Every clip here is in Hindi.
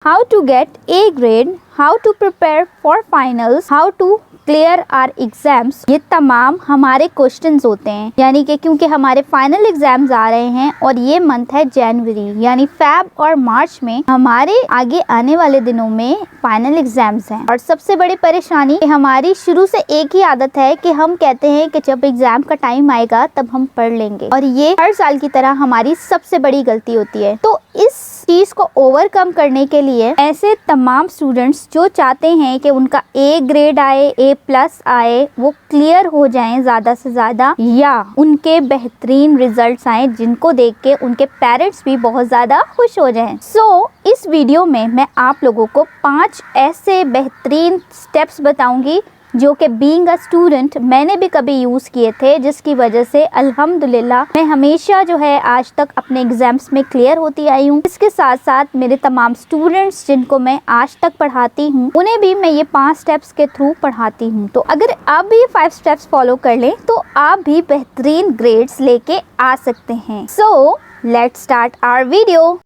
How to get A grade, how to prepare for finals, how to clear our exams, ये तमाम हमारे क्वेश्चंस होते हैं। यानी कि क्योंकि हमारे फाइनल एग्जाम्स आ रहे हैं और ये मंथ है जनवरी, यानी फेब और मार्च में हमारे आगे आने वाले दिनों में फाइनल एग्जाम्स हैं। और सबसे बड़ी परेशानी हमारी शुरू से एक ही आदत है कि हम कहते हैं कि जब एग्जाम का टाइम आएगा तब हम पढ़ लेंगे, और ये हर साल की तरह हमारी सबसे बड़ी गलती होती है। तो इस चीज को ओवरकम करने के लिए ऐसे तमाम स्टूडेंट्स जो चाहते हैं कि उनका ए ग्रेड आए, A+ आए, वो क्लियर हो जाएं ज़्यादा से ज़्यादा, या उनके बेहतरीन रिजल्ट्स आए जिनको देख के उनके पेरेंट्स भी बहुत ज़्यादा खुश हो जाएं। इस वीडियो में मैं आप लोगों को 5 ऐसे बेहतरीन स्टेप्स बताऊंगी जो कि बीइंग अ स्टूडेंट मैंने भी कभी यूज़ किए थे, जिसकी वजह से अल्हम्दुलिल्लाह मैं हमेशा जो है आज तक अपने एग्जाम्स में क्लियर होती आई हूँ। इसके साथ साथ मेरे तमाम स्टूडेंट्स जिनको मैं आज तक पढ़ाती हूँ उन्हें भी मैं ये 5 स्टेप्स के थ्रू पढ़ाती हूँ। तो अगर आप भी ये 5 स्टेप्स फॉलो कर लें तो आप भी बेहतरीन ग्रेड्स लेके आ सकते हैं। So let's start our video.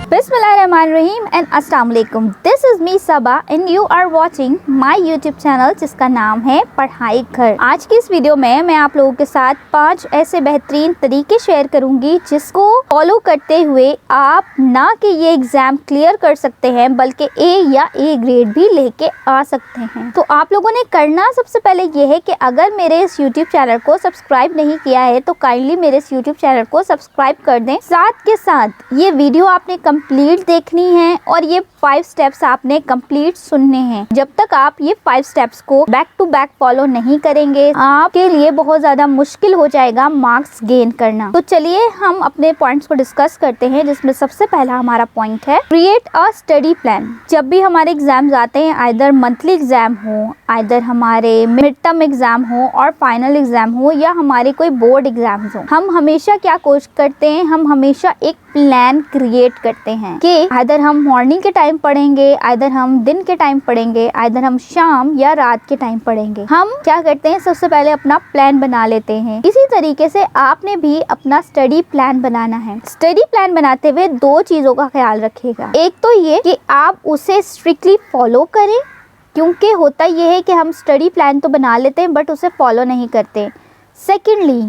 Bismillahirrahmanirrahim and अस्सलाम वालेकुम। This is me Saba and you are watching my YouTube channel जिसका नाम है पढ़ाई घर। आज की इस वीडियो में मैं आप लोगों के साथ 5 ऐसे बेहतरीन तरीके शेयर करूंगी जिसको फॉलो करते हुए आप ना कि ये एग्जाम क्लियर कर सकते हैं बल्कि ए या ए ग्रेड भी लेके आ सकते हैं। तो आप लोगों ने करना सबसे पहले ये है कि अगर मेरे इस यूट्यूब चैनल को सब्सक्राइब नहीं किया है तो काइंडली मेरे इस यूट्यूब चैनल को सब्सक्राइब कर दें। साथ के साथ ये वीडियो आपने कंप्लीट देखनी है और ये 5 स्टेप्स आपने कंप्लीट सुनने हैं। जब तक आप ये 5 स्टेप्स को बैक टू बैक फॉलो नहीं करेंगे आपके लिए बहुत ज्यादा मुश्किल हो जाएगा मार्क्स गेन करना। तो चलिए हम अपने पॉइंट्स को डिस्कस करते हैं, जिसमें सबसे पहला हमारा पॉइंट है क्रिएट अ स्टडी प्लान। जब भी हमारे एग्जाम्स आते हैं, आइदर मंथली एग्जाम हो, आइदर हमारे मिड टर्म एग्जाम हो और फाइनल एग्जाम हो, या हमारे कोई बोर्ड एग्जाम हो, हम हमेशा क्या कोशिश करते हैं, हम हमेशा एक प्लान क्रिएट करते हैं कि आइदर हम मॉर्निंग के टाइम पढ़ेंगे, आइदर हम दिन के टाइम पढ़ेंगे, आइदर हम शाम या रात के टाइम पढ़ेंगे। हम क्या करते हैं, सबसे पहले अपना प्लान बना लेते हैं। इसी तरीके से आपने भी अपना स्टडी प्लान बनाना है। स्टडी प्लान बनाते हुए 2 चीजों का ख्याल रखिएगा। एक तो ये कि आप उसे स्ट्रिक्टली फॉलो करें, क्योंकि होता ये है कि हम स्टडी प्लान तो बना लेते हैं बट उसे फॉलो नहीं करते। सेकेंडली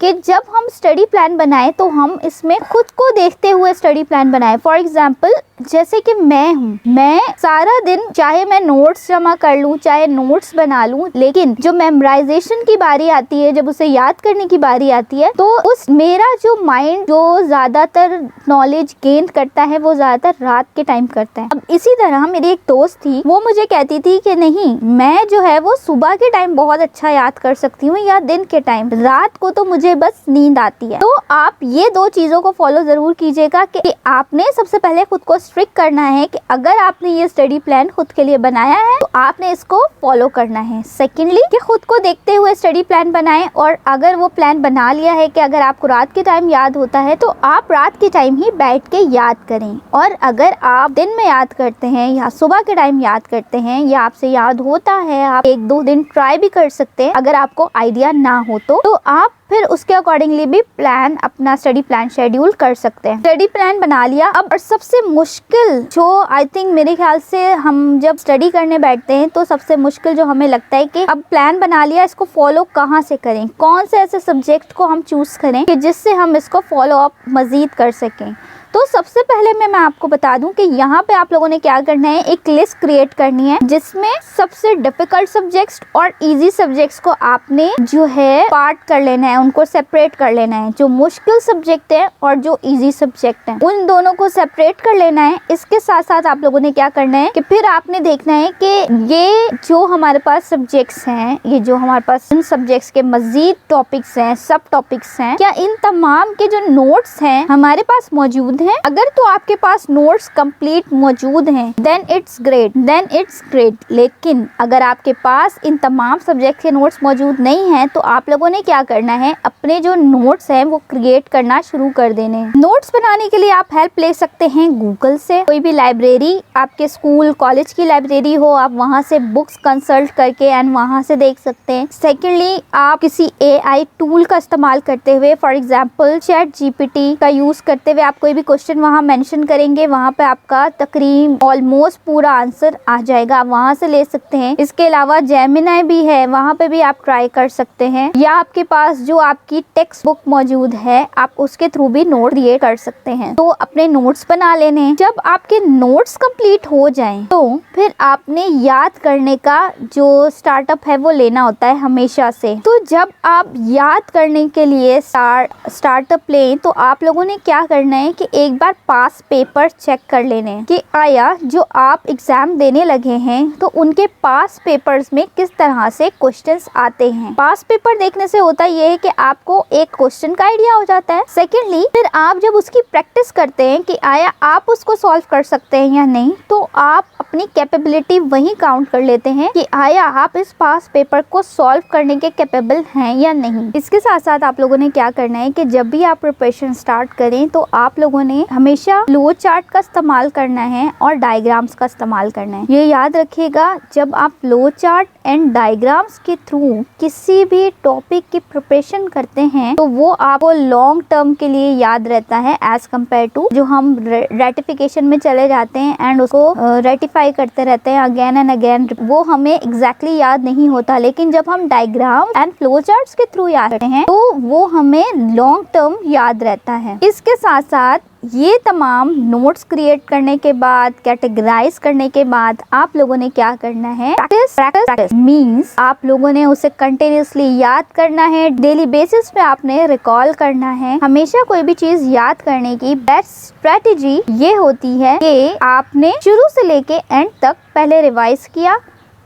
कि जब हम स्टडी प्लान बनाएं तो हम इसमें खुद को देखते हुए स्टडी प्लान बनाएं। फॉर एग्जांपल जैसे कि मैं सारा दिन चाहे मैं नोट्स जमा कर लूं, चाहे नोट्स बना लूं, लेकिन जो मेमोराइजेशन की बारी आती है, जब उसे याद करने की बारी आती है, तो उस मेरा जो माइंड जो ज्यादातर नॉलेज गेन करता है वो ज्यादातर रात के टाइम करता है। अब इसी तरह मेरी एक दोस्त थी, वो मुझे कहती थी कि नहीं, मैं जो है वो सुबह के टाइम बहुत अच्छा याद कर सकती हूँ या दिन के टाइम, रात को तो मुझे बस नींद आती है। तो आप ये 2 चीजों को फॉलो जरूर कीजिएगा कि आपने सबसे पहले खुद को स्ट्रिक्ट करना है कि अगर आपने ये स्टडी प्लान खुद के लिए बनाया है तो आपने इसको फॉलो करना है। सेकेंडली कि खुद को देखते हुए स्टडी प्लान बनाएं, और अगर वो प्लान बना लिया है कि अगर आपको रात के टाइम याद होता है तो आप रात के टाइम ही बैठ के याद करें, और अगर आप दिन में याद करते हैं या सुबह के टाइम याद करते हैं या आपसे याद होता है, आप 1-2 दिन ट्राई भी कर सकते हैं अगर आपको आइडिया ना हो तो आप फिर उसके अकॉर्डिंगली भी प्लान अपना स्टडी प्लान शेड्यूल कर सकते हैं। स्टडी प्लान बना लिया। अब और सबसे मुश्किल जो आई थिंक मेरे ख्याल से हम जब स्टडी करने बैठते हैं तो सबसे मुश्किल जो हमें लगता है कि अब प्लान बना लिया, इसको फॉलो कहाँ से करें, कौन से ऐसे सब्जेक्ट को हम चूज करें कि जिससे हम इसको फॉलो अप मजीद कर सकें। तो सबसे पहले मैं आपको बता दूं कि यहाँ पे आप लोगों ने क्या करना है, एक लिस्ट क्रिएट करनी है जिसमें सबसे डिफिकल्ट सब्जेक्ट्स और इजी सब्जेक्ट्स को आपने जो है पार्ट कर लेना है, उनको सेपरेट कर लेना है। जो मुश्किल सब्जेक्ट है और जो इजी सब्जेक्ट है उन दोनों को सेपरेट कर लेना है। इसके साथ साथ आप लोगों ने क्या करना है कि फिर आपने देखना है कि ये जो हमारे पास सब्जेक्ट्स हैं, ये जो हमारे पास इन सब्जेक्ट्स के मजीद टॉपिक्स हैं, सब टॉपिक्स हैं, क्या इन तमाम के जो नोट्स हैं हमारे पास मौजूद हैं? अगर तो आपके पास नोट्स कंप्लीट मौजूद हैं, देन इट्स ग्रेट। लेकिन अगर आपके पास इन तमाम सब्जेक्ट के नोट्स मौजूद नहीं हैं, तो आप लोगों ने क्या करना है, अपने जो नोट्स हैं वो क्रिएट करना शुरू कर देने हैं। नोट्स बनाने के लिए आप हेल्प ले सकते हैं गूगल से। कोई भी लाइब्रेरी, आपके स्कूल कॉलेज की लाइब्रेरी हो, आप वहां से बुक्स कंसल्ट करके एंड वहां से देख सकते हैं। सेकेंडली, आप किसी AI टूल का इस्तेमाल करते हुए, फॉर एग्जाम्पल ChatGPT का यूज करते हुए आप कोई भी क्वेश्चन वहां मेंशन करेंगे, वहां पे आपका तकरीबन ऑलमोस्ट पूरा आंसर आ जाएगा, आप वहां से ले सकते हैं। इसके अलावा जेमिनी भी है, वहां पे भी आप ट्राई कर सकते हैं। या आपके पास जो आपकी टेक्स्ट बुक मौजूद है, आप उसके थ्रू भी नोट क्रिएट कर सकते हैं। तो अपने नोट्स बना लेने। जब आपके नोट्स कंप्लीट हो जाएं, तो फिर आपने याद करने का जो स्टार्टअप है वो लेना होता है हमेशा से। तो जब आप याद करने के लिए स्टार्टअप लें, तो आप लोगों ने क्या करना है कि एक बार पास पेपर चेक कर लेने कि आया जो आप एग्जाम देने लगे हैं तो उनके पास पेपर्स में किस तरह से क्वेश्चंस आते हैं। पास पेपर देखने से होता यह है कि आपको एक क्वेश्चन का आइडिया हो जाता है। सेकेंडली, फिर आप जब उसकी प्रैक्टिस करते हैं कि आया आप उसको सॉल्व कर सकते हैं या नहीं, तो आप अपनी कैपेबिलिटी वही काउंट कर लेते हैं कि आया आप इस पास पेपर को सॉल्व करने के कैपेबल हैं या नहीं। इसके साथ साथ आप लोगों ने क्या करना है कि जब भी आप प्रिपरेशन स्टार्ट करें, तो आप लोगों ने हमेशा फ्लो चार्ट का इस्तेमाल करना है और डायग्राम्स का इस्तेमाल करना है। ये याद रखिएगा, जब आप फ्लो चार्ट एंड डायग्राम्स के थ्रू किसी भी टॉपिक की प्रिपरेशन करते हैं, तो वो आपको लॉन्ग टर्म के लिए याद रहता है एज कम्पेयर टू जो हम रेटिफिकेशन में चले जाते हैं एंड उसको रेटिफाई करते रहते हैं अगेन एंड अगेन। वो हमें एग्जैक्टली याद नहीं होता, लेकिन जब हम डायग्राम एंड फ्लो चार्ट्स के थ्रू याद करते हैं, तो वो हमें लॉन्ग टर्म याद रहता है। इसके साथ साथ ये तमाम नोट्स क्रिएट करने के बाद, कैटेगराइज करने के बाद, आप लोगों ने क्या करना है, प्रैक्टिस मीन्स आप लोगों ने उसे कंटिन्यूसली याद करना है। डेली बेसिस पे आपने रिकॉल करना है। हमेशा कोई भी चीज याद करने की बेस्ट स्ट्रेटेजी ये होती है कि आपने शुरू से लेके एंड तक पहले रिवाइज किया,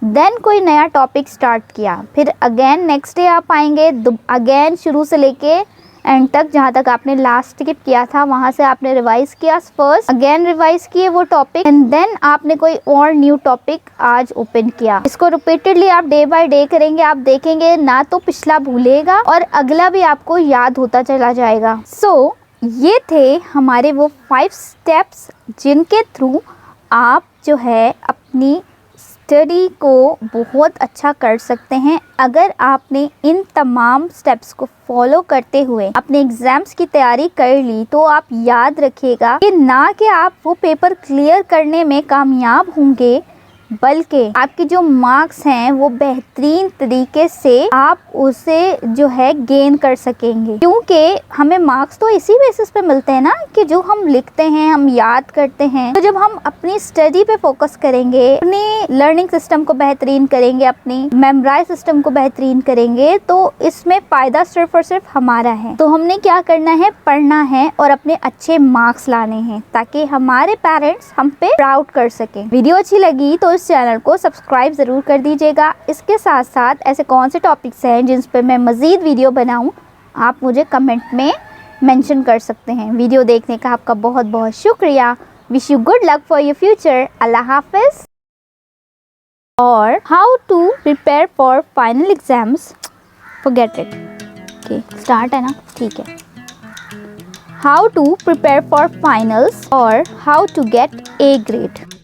देन कोई नया टॉपिक स्टार्ट किया, फिर अगेन नेक्स्ट डे आप आएंगे, अगेन शुरू से लेके एंड तक जहाँ तक आपने लास्ट स्किप किया था वहां से आपने रिवाइज किया, फर्स्ट अगेन रिवाइज किए वो टॉपिक, एंड देन आपने कोई और न्यू टॉपिक आज ओपन किया। इसको रिपीटेडली आप डे बाय डे करेंगे, आप देखेंगे ना तो पिछला भूलेगा और अगला भी आपको याद होता चला जाएगा। सो ये थे हमारे वो 5 स्टेप्स जिनके थ्रू आप जो है अपनी स्टडी को बहुत अच्छा कर सकते हैं। अगर आपने इन तमाम स्टेप्स को फॉलो करते हुए अपने एग्जाम्स की तैयारी कर ली, तो आप याद रखिएगा कि ना कि आप वो पेपर क्लियर करने में कामयाब होंगे, बल्कि आपके जो मार्क्स हैं वो बेहतरीन तरीके से आप उसे जो है गेन कर सकेंगे। क्योंकि हमें मार्क्स तो इसी बेसिस पे मिलते हैं ना कि जो हम लिखते हैं, हम याद करते हैं। तो जब हम अपनी स्टडी पे फोकस करेंगे, अपनी लर्निंग सिस्टम को बेहतरीन करेंगे, अपनी मेमोराइज सिस्टम को बेहतरीन करेंगे, तो इसमें फायदा सिर्फ और सिर्फ हमारा है। तो हमने क्या करना है, पढ़ना है और अपने अच्छे मार्क्स लाने हैं ताकि हमारे पेरेंट्स हम पे प्राउड कर सके। वीडियो अच्छी लगी तो इस चैनल को सब्सक्राइब जरूर कर दीजिएगा। इसके साथ साथ ऐसे कौन से टॉपिक्स हैं जिस पे मैं मजीद वीडियो बनाऊं, आप मुझे कमेंट में मेंशन कर सकते हैं। वीडियो देखने का आपका बहुत बहुत शुक्रिया। Wish you good luck for your future. अल्लाह हाफिज। और how to prepare for final exams, forget it. Okay, start है ना, ठीक है। How to prepare for finals और how to get A grade।